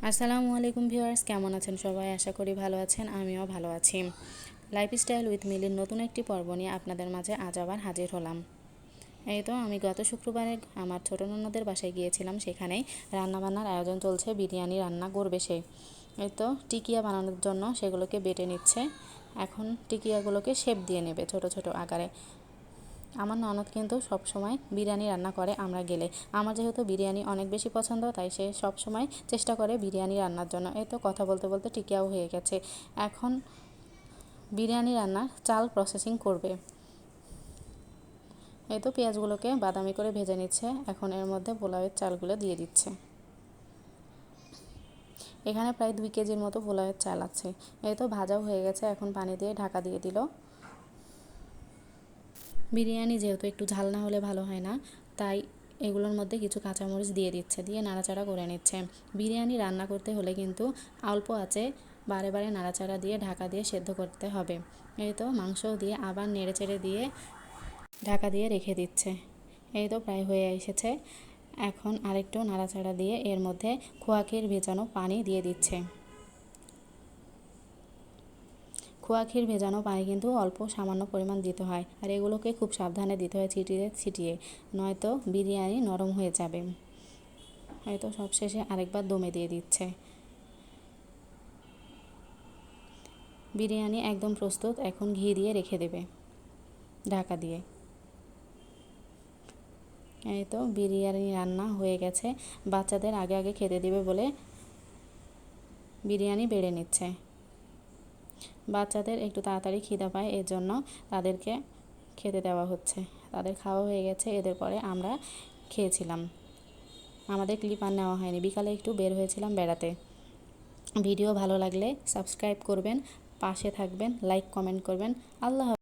আসসালামু আলাইকুম ভিউয়ার্স, কেমন আছেন সবাই? আশা করি ভালো আছেন, আমিও ভালো আছি। লাইফস্টাইল উইথ মিলির নতুন একটি পর্ব নিয়ে আপনাদের মাঝে আজ আবার হাজির হলাম। এই তো আমি গত শুক্রবারে আমার ছোটো ননদের বাসায় গিয়েছিলাম, সেখানেই রান্নাবান্নার আয়োজন চলছে। বিরিয়ানি রান্না করবে সে। এই তো টিকিয়া বানানোর জন্য সেগুলোকে বেটে নিচ্ছে। এখন টিকিয়াগুলোকে শেপ দিয়ে নেবে ছোট ছোট আকারে। আমার ননদ কিন্তু সব সময় বিরিয়ানি রান্না করে আমরা গেলে। আমার যেহেতু বিরিয়ানি অনেক বেশি পছন্দ, তাই সে সব সময় চেষ্টা করে বিরিয়ানি রান্নার জন্য। এই তো কথা বলতে বলতে টিকিয়াও হয়ে গেছে। এখন বিরিয়ানি রান্নার চাল প্রসেসিং করবে। এই তো পেঁয়াজগুলোকে বাদামি করে ভেজে নিচ্ছে। এখন এর মধ্যে পোলাওয়ের চালগুলো দিয়ে দিচ্ছে। এখানে প্রায় 2 কেজির মতো পোলাওয়ের চাল আছে। এই তো ভাজাও হয়ে গেছে, এখন পানি দিয়ে ঢাকা দিয়ে দিল। বিরিয়ানি যেহেতু একটু ঝাল না হলে ভালো হয় না, তাই এগুলোর মধ্যে কিছু কাঁচামরিচ দিয়ে দিচ্ছে, দিয়ে নাড়াচাড়া করে নিচ্ছে। বিরিয়ানি রান্না করতে হলে কিন্তু অল্প আঁচে বারে বারে নাড়াচাড়া দিয়ে ঢাকা দিয়ে সেদ্ধ করতে হবে। এই তো মাংস দিয়ে আবার নেড়েচেড়ে দিয়ে ঢাকা দিয়ে রেখে দিচ্ছে। এই তো প্রায় হয়ে এসেছে। এখন আরেকটু নাড়াচাড়া দিয়ে এর মধ্যে খোয়া ক্ষীর ভেজানো পানি দিয়ে দিচ্ছে। খোয়া ক্ষীর ভেজানো পানি কিন্তু অল্প সামান্য পরিমাণ দিতে হয়, আর এগুলোকে খুব সাবধানে দিতে হয়, ছিটিয়ে ছিটিয়ে, নয়তো বিরিয়ানি নরম হয়ে যাবে। হয়তো সবশেষে আরেকবার দমে দিয়ে দিচ্ছে। বিরিয়ানি একদম প্রস্তুত, এখন ঘি দিয়ে রেখে দেবে ঢাকা দিয়ে। এই তো বিরিয়ানি রান্না হয়ে গেছে। বাচ্চাদের আগে আগে খেতে দিবে বলে বিরিয়ানি বেড়ে নিচ্ছে। বাচ্চাদের একটু তাড়াতাড়ি খিদা পায়, এর জন্য তাদেরকে খেতে দেওয়া হচ্ছে। তাদের খাওয়া হয়ে গেছে, এদের পরে আমরা খেয়েছিলাম। আমাদের ক্লিপ আর নেওয়া হয়নি, বিকালে একটু বের হয়েছিলাম বেড়াতে। ভিডিও ভালো লাগলে সাবস্ক্রাইব করবেন, পাশে থাকবেন, লাইক কমেন্ট করবেন। আল্লাহ।